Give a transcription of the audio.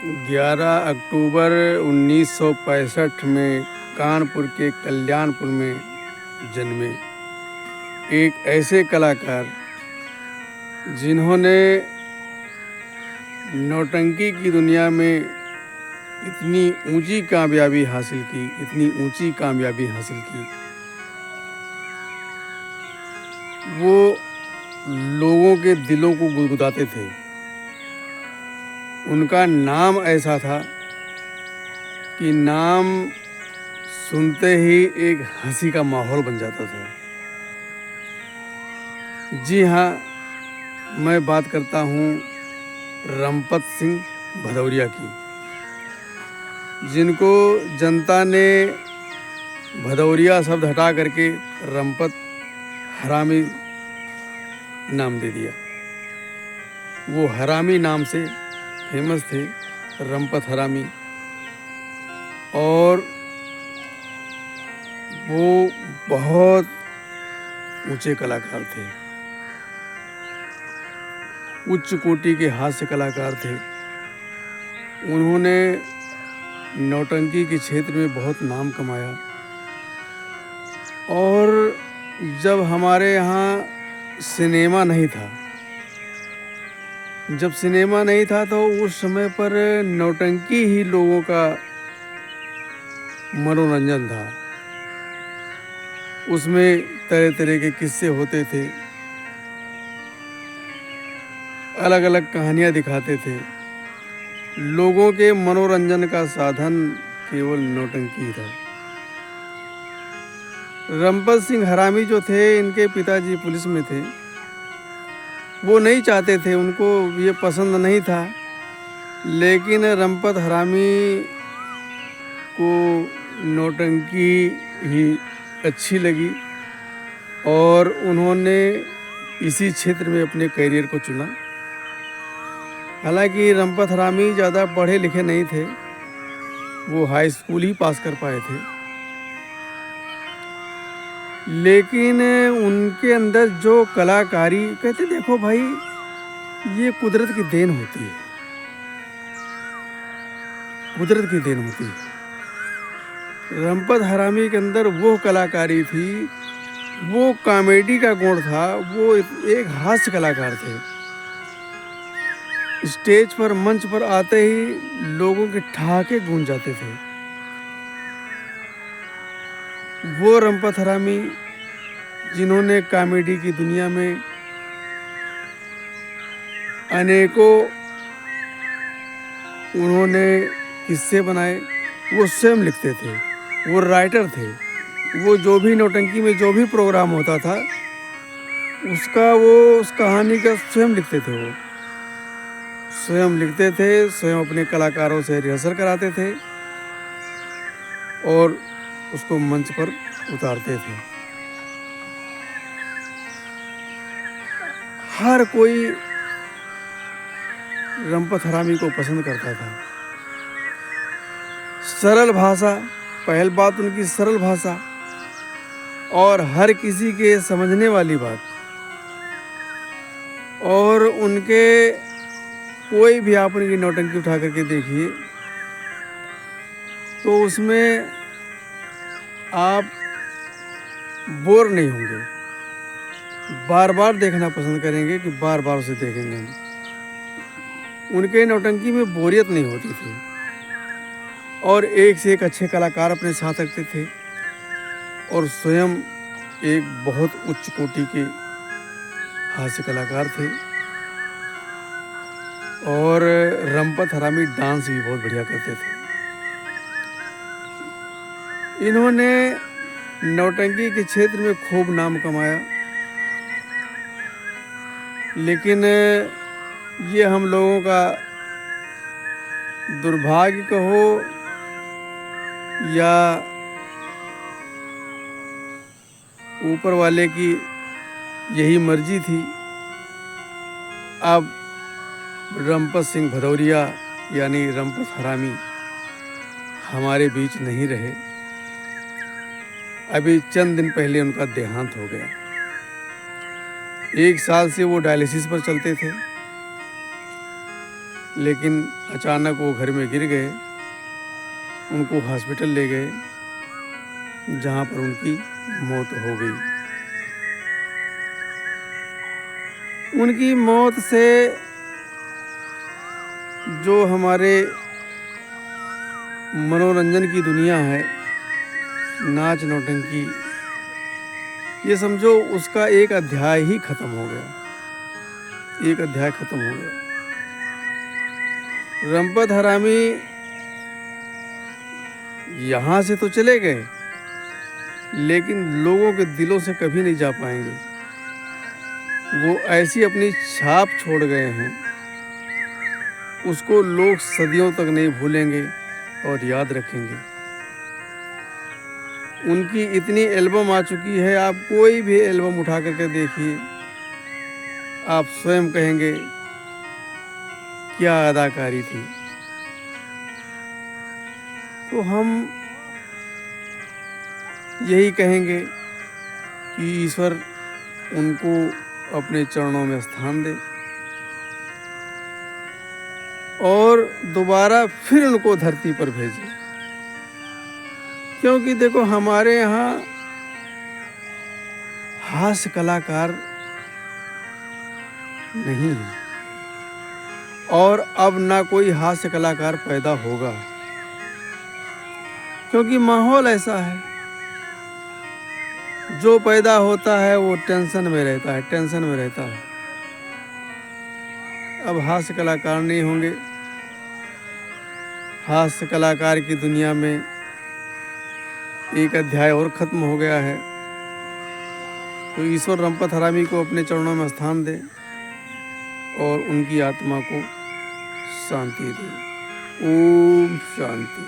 11 अक्टूबर 1965 में कानपुर के कल्याणपुर में जन्मे एक ऐसे कलाकार जिन्होंने नौटंकी की दुनिया में इतनी ऊंची कामयाबी हासिल की। वो लोगों के दिलों को गुदगुदाते थे। उनका नाम ऐसा था कि नाम सुनते ही एक हंसी का माहौल बन जाता था। जी हाँ, मैं बात करता हूँ रमपत सिंह भदौरिया की, जिनको जनता ने भदौरिया शब्द हटा करके रमपत हरामी नाम दे दिया। वो हरामी नाम से फेमस थे, रमपत हरामी। और वो बहुत ऊंचे कलाकार थे, उच्च कोटि के हास्य कलाकार थे। उन्होंने नौटंकी के क्षेत्र में बहुत नाम कमाया। और जब हमारे यहाँ सिनेमा नहीं था तो उस समय पर नौटंकी ही लोगों का मनोरंजन था। उसमें तरह तरह के किस्से होते थे, अलग अलग कहानियाँ दिखाते थे। लोगों के मनोरंजन का साधन केवल नौटंकी था। रमपत सिंह हरामी जो थे, इनके पिताजी पुलिस में थे। वो नहीं चाहते थे, उनको ये पसंद नहीं था, लेकिन रमपत हरामी को नौटंकी ही अच्छी लगी और उन्होंने इसी क्षेत्र में अपने करियर को चुना। हालांकि रमपत हरामी ज़्यादा पढ़े लिखे नहीं थे, वो हाई स्कूल ही पास कर पाए थे, लेकिन उनके अंदर जो कलाकारी, कहते देखो भाई, ये कुदरत की देन होती है। रमपत हरामी के अंदर वो कलाकारी थी, वो कॉमेडी का गुण था। वो एक हास्य कलाकार थे। स्टेज पर, मंच पर आते ही लोगों के ठहाके गूंज जाते थे। वो रमपत हरामी जिन्होंने कॉमेडी की दुनिया में अनेकों उन्होंने किस्से बनाए। वो स्वयं लिखते थे, वो राइटर थे। वो जो भी नौटंकी में जो भी प्रोग्राम होता था, उस कहानी का स्वयं लिखते थे। वो स्वयं लिखते थे, स्वयं अपने कलाकारों से रिहर्सल कराते थे और उसको मंच पर उतारते थे। हर कोई रमपत हरामी को पसंद करता था। सरल भाषा, पहल बात उनकी सरल भाषा और हर किसी के समझने वाली बात। और उनके कोई भी आप उनकी नौटंकी उठा करके देखिए तो उसमें आप बोर नहीं होंगे, बार बार देखना पसंद करेंगे कि बार बार उसे देखेंगे हम। उनके नौटंकी में बोरियत नहीं होती थी और एक से एक अच्छे कलाकार अपने साथ रखते थे और स्वयं एक बहुत उच्च कोटि के हास्य कलाकार थे। और रमपत हरामी डांस भी बहुत बढ़िया करते थे। इन्होंने नौटंकी के क्षेत्र में खूब नाम कमाया, लेकिन ये हम लोगों का दुर्भाग्य कहो या ऊपर वाले की यही मर्जी थी, अब रमपत सिंह भदौरिया यानी रमपत हरामी हमारे बीच नहीं रहे। अभी चंद दिन पहले उनका देहांत हो गया। 1 साल से वो डायलिसिस पर चलते थे। लेकिन अचानक वो घर में गिर गए। उनको हॉस्पिटल ले गए, जहाँ पर उनकी मौत हो गई। उनकी मौत से जो हमारे मनोरंजन की दुनिया है, नाच नौटंकी, ये समझो उसका एक अध्याय ही खत्म हो गया। एक अध्याय खत्म हो गया। रंपत हरामी यहाँ से तो चले गए, लेकिन लोगों के दिलों से कभी नहीं जा पाएंगे। वो ऐसी अपनी छाप छोड़ गए हैं, उसको लोग सदियों तक नहीं भूलेंगे और याद रखेंगे। उनकी इतनी एल्बम आ चुकी है, आप कोई भी एल्बम उठा करके देखिए, आप स्वयं कहेंगे क्या अदाकारी थी। तो हम यही कहेंगे कि ईश्वर उनको अपने चरणों में स्थान दे और दोबारा फिर उनको धरती पर भेजे। क्योंकि देखो, हमारे यहाँ हास्य कलाकार नहीं है और अब ना कोई हास्य कलाकार पैदा होगा, क्योंकि माहौल ऐसा है। जो पैदा होता है वो टेंशन में रहता है, टेंशन में रहता है। अब हास्य कलाकार नहीं होंगे। हास्य कलाकार की दुनिया में एक अध्याय और खत्म हो गया है। तो ईश्वर रंपत हरामी को अपने चरणों में स्थान दे और उनकी आत्मा को शांति दे। ओम शांति।